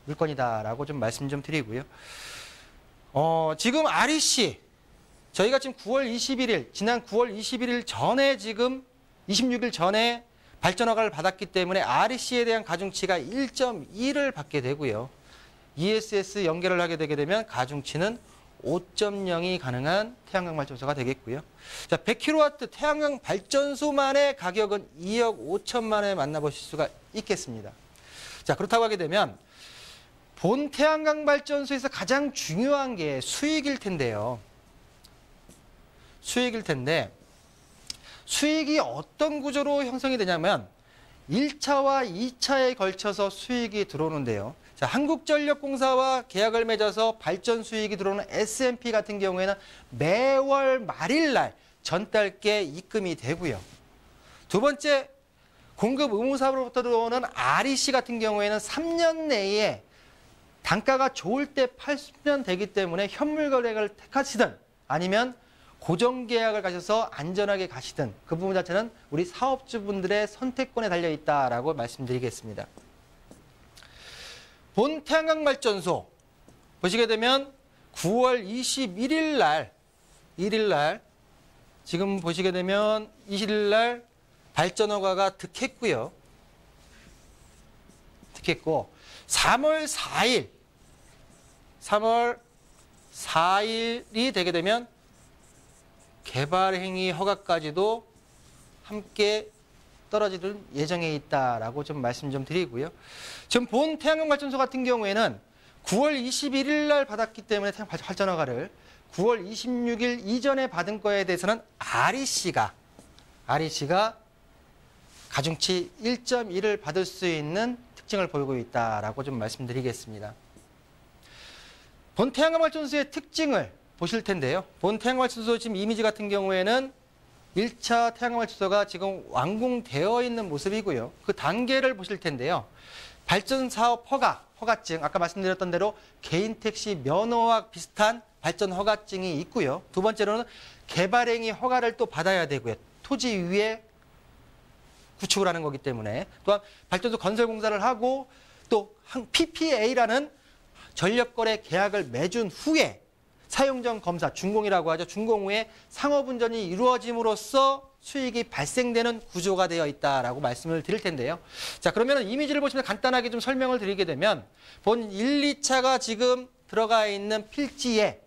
물건이다라고 좀 말씀 좀 드리고요. 지금 REC 저희가 지금 9월 21일, 지난 9월 21일 전에 지금 26일 전에 발전 허가를 받았기 때문에 REC에 대한 가중치가 1.2를 받게 되고요. ESS 연결을 하게 되게 되면 가중치는 5.0이 가능한 태양광 발전소가 되겠고요. 자, 100kW 태양광 발전소만의 가격은 2억 5천만 원에 만나보실 수가 있겠습니다. 자, 그렇다고 하게 되면 본 태양광 발전소에서 가장 중요한 게 수익일 텐데요. 수익일 텐데 수익이 어떤 구조로 형성이 되냐면 1차와 2차에 걸쳐서 수익이 들어오는데요. 자, 한국전력공사와 계약을 맺어서 발전 수익이 들어오는 S&P 같은 경우에는 매월 말일날 전달께 입금이 되고요. 두 번째, 공급 의무사업으로부터 들어오는 REC 같은 경우에는 3년 내에 단가가 좋을 때 팔면 되기 때문에 현물 거래를 택하시든 아니면 고정계약을 가셔서 안전하게 가시든 그 부분 자체는 우리 사업주분들의 선택권에 달려있다라고 말씀드리겠습니다. 본 태양광 발전소 보시게 되면 9월 21일 날 지금 보시게 되면 20일 날 발전 허가가 득했고요. 득했고 3월 4일이 되게 되면 개발행위 허가까지도 함께 떨어질 예정에 있다라고 좀 말씀 좀 드리고요. 지금 본 태양광 발전소 같은 경우에는 9월 21일 날 받았기 때문에 태양 발전 허가를 9월 26일 이전에 받은 거에 대해서는 REC가 가중치 1.1을 받을 수 있는 특징을 보이고 있다라고 좀 말씀드리겠습니다. 본 태양광 발전소의 특징을 보실 텐데요. 본 태양광 발전소 지금 이미지 같은 경우에는 1차 태양광 발전소가 지금 완공되어 있는 모습이고요. 그 단계를 보실 텐데요. 발전 사업 허가증, 아까 말씀드렸던 대로 개인 택시 면허와 비슷한 발전 허가증이 있고요. 두 번째로는 개발행위 허가를 또 받아야 되고요. 토지 위에 구축을 하는 거기 때문에 또한 발전소 건설 공사를 하고 또 PPA라는 전력거래 계약을 맺은 후에 사용전 검사, 준공이라고 하죠. 준공 후에 상업운전이 이루어짐으로써 수익이 발생되는 구조가 되어 있다라고 말씀을 드릴 텐데요. 자, 그러면 이미지를 보시면 간단하게 좀 설명을 드리게 되면 본 1, 2차가 지금 들어가 있는 필지의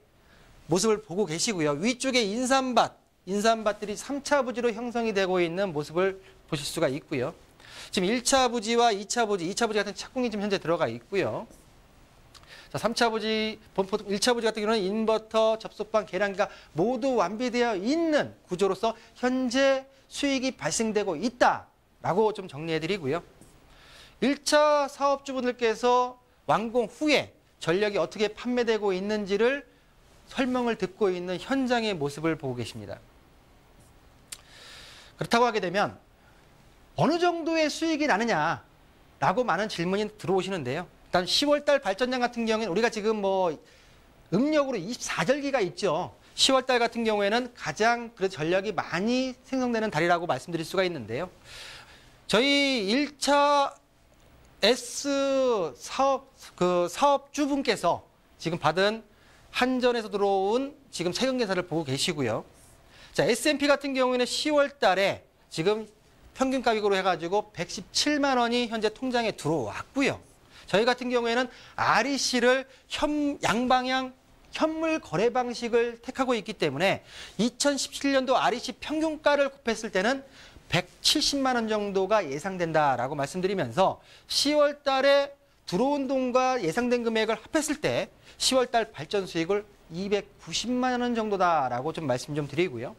모습을 보고 계시고요. 위쪽에 인삼밭들이 3차 부지로 형성이 되고 있는 모습을 보실 수가 있고요. 지금 1차 부지와 2차 부지 같은 착공이 지금 현재 들어가 있고요. 자, 3차 부지, 1차 부지 같은 경우는 인버터, 접속방, 계량기가 모두 완비되어 있는 구조로서 현재 수익이 발생되고 있다라고 좀 정리해드리고요. 1차 사업주분들께서 완공 후에 전력이 어떻게 판매되고 있는지를 설명을 듣고 있는 현장의 모습을 보고 계십니다. 그렇다고 하게 되면 어느 정도의 수익이 나느냐라고 많은 질문이 들어오시는데요. 일단 10월달 발전량 같은 경우에는 우리가 지금 뭐 음력으로 24절기가 있죠. 10월달 같은 경우에는 가장 그래도 전력이 많이 생성되는 달이라고 말씀드릴 수가 있는데요. 저희 1차 S 사업주분께서 지금 받은 한전에서 들어온 지금 세금 계산을 보고 계시고요. 자, S&P 같은 경우에는 10월 달에 지금 평균 가격으로 해가지고 117만 원이 현재 통장에 들어왔고요. 저희 같은 경우에는 REC를 양방향 현물 거래 방식을 택하고 있기 때문에 2017년도 REC 평균가를 곱했을 때는 170만 원 정도가 예상된다라고 말씀드리면서 10월 달에 들어온 돈과 예상된 금액을 합했을 때 10월 달 발전 수익을 290만 원 정도다라고 좀 말씀 좀 드리고요.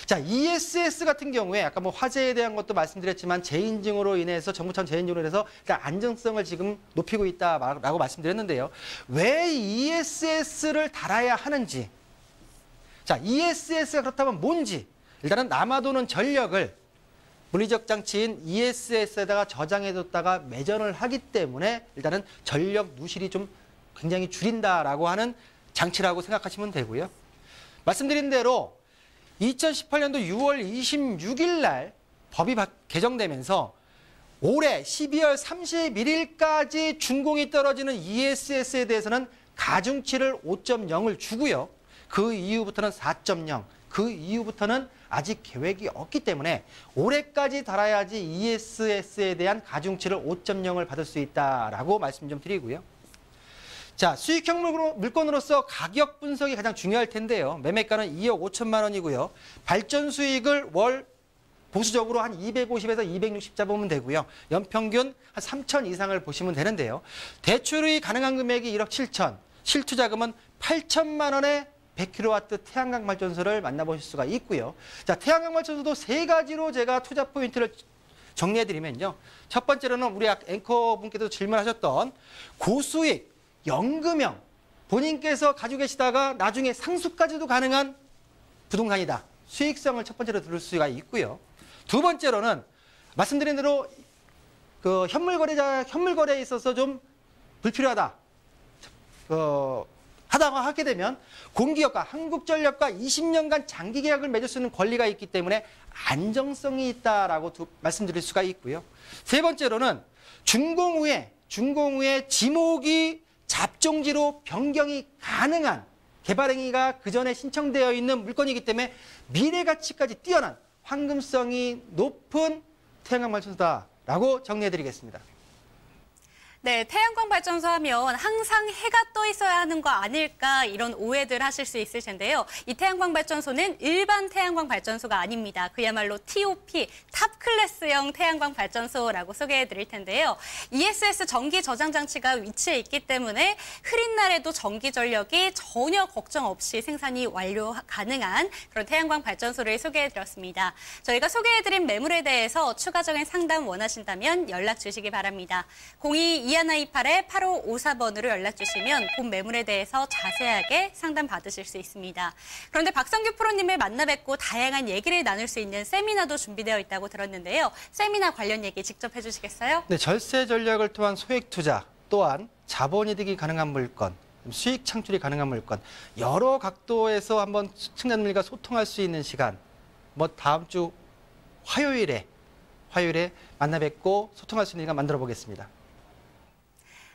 자, ESS 같은 경우에 아까 뭐 화재에 대한 것도 말씀드렸지만 재인증으로 인해서 정부 차원 재인증으로 인해서 일단 안정성을 지금 높이고 있다라고 말씀드렸는데요. 왜 ESS를 달아야 하는지, 자, ESS가 그렇다면 뭔지, 일단은 남아도는 전력을 물리적 장치인 ESS에다가 저장해뒀다가 매전을 하기 때문에 일단은 전력 누실이 좀 굉장히 줄인다라고 하는 장치라고 생각하시면 되고요. 말씀드린 대로 2018년도 6월 26일 날 법이 개정되면서 올해 12월 31일까지 준공이 떨어지는 ESS에 대해서는 가중치를 5.0을 주고요. 그 이후부터는 4.0, 그 이후부터는 아직 계획이 없기 때문에 올해까지 달아야지 ESS에 대한 가중치를 5.0을 받을 수 있다라고 말씀 좀 드리고요. 자, 수익형 물건으로서 가격 분석이 가장 중요할 텐데요. 매매가는 2억 5천만 원이고요. 발전 수익을 월 보수적으로 한 250에서 260 잡으면 되고요. 연평균 한 3천 이상을 보시면 되는데요. 대출이 가능한 금액이 1억 7천, 실투자금은 8천만 원의 100kW 태양광 발전소를 만나보실 수가 있고요. 자, 태양광 발전소도 세 가지로 제가 투자 포인트를 정리해드리면요. 첫 번째로는 우리 앵커분께서 질문하셨던 고수익, 연금형, 본인께서 가지고 계시다가 나중에 상수까지도 가능한 부동산이다. 수익성을 첫 번째로 들을 수가 있고요. 두 번째로는 말씀드린 대로 그 현물거래에 있어서 좀 불필요하다. 하다가 하게 되면 공기업과 한국전력과 20년간 장기 계약을 맺을 수 있는 권리가 있기 때문에 안정성이 있다라고 말씀드릴 수가 있고요. 세 번째로는 준공 후에 지목이 잡종지로 변경이 가능한 개발행위가 그 전에 신청되어 있는 물건이기 때문에 미래 가치까지 뛰어난 황금성이 높은 태양광 발전소다라고 정리해드리겠습니다. 네, 태양광 발전소 하면 항상 해가 떠 있어야 하는 거 아닐까 이런 오해들 하실 수 있을 텐데요. 이 태양광 발전소는 일반 태양광 발전소가 아닙니다. 그야말로 TOP, 탑 클래스형 태양광 발전소라고 소개해 드릴 텐데요. ESS 전기 저장 장치가 위치해 있기 때문에 흐린 날에도 전기 전력이 전혀 걱정 없이 생산이 완료 가능한 그런 태양광 발전소를 소개해 드렸습니다. 저희가 소개해 드린 매물에 대해서 추가적인 상담 원하신다면 연락 주시기 바랍니다. 02-2128-8554번으로 연락 주시면 본 매물에 대해서 자세하게 상담 받으실 수 있습니다. 그런데 박성규 프로님을 만나 뵙고 다양한 얘기를 나눌 수 있는 세미나도 준비되어 있다고 들었는데요. 세미나 관련 얘기 직접 해주시겠어요? 네, 절세 전략을 통한 소액 투자 또한 자본이득이 가능한 물건, 수익 창출이 가능한 물건 여러 각도에서 한번 시청자님들과 소통할 수 있는 시간 다음 주 화요일에 만나 뵙고 소통할 수 있는 시간 만들어 보겠습니다.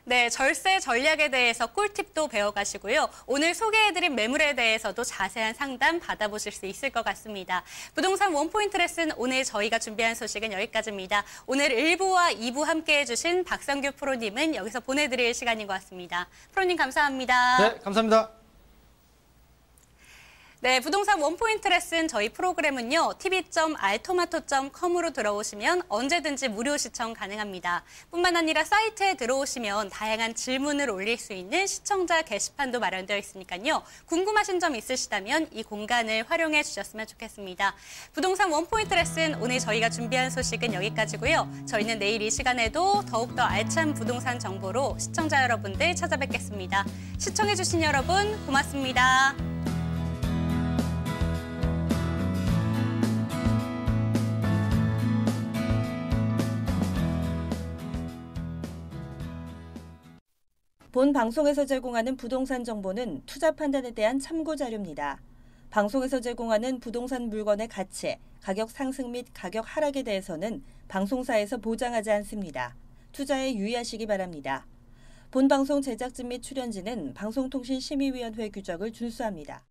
네, 절세 전략에 대해서 꿀팁도 배워가시고요. 오늘 소개해드린 매물에 대해서도 자세한 상담 받아보실 수 있을 것 같습니다. 부동산 원포인트 레슨 오늘 저희가 준비한 소식은 여기까지입니다. 오늘 1부와 2부 함께해 주신 박성규 프로님은 여기서 보내드릴 시간인 것 같습니다. 프로님 감사합니다. 네, 감사합니다. 네, 부동산 원포인트 레슨 저희 프로그램은요. tv.altomato.com으로 들어오시면 언제든지 무료 시청 가능합니다. 뿐만 아니라 사이트에 들어오시면 다양한 질문을 올릴 수 있는 시청자 게시판도 마련되어 있으니까요. 궁금하신 점 있으시다면 이 공간을 활용해 주셨으면 좋겠습니다. 부동산 원포인트 레슨 오늘 저희가 준비한 소식은 여기까지고요. 저희는 내일 이 시간에도 더욱더 알찬 부동산 정보로 시청자 여러분들 찾아뵙겠습니다. 시청해 주신 여러분 고맙습니다. 본 방송에서 제공하는 부동산 정보는 투자 판단에 대한 참고 자료입니다. 방송에서 제공하는 부동산 물건의 가치, 가격 상승 및 가격 하락에 대해서는 방송사에서 보장하지 않습니다. 투자에 유의하시기 바랍니다. 본 방송 제작진 및 출연진은 방송통신심의위원회 규정을 준수합니다.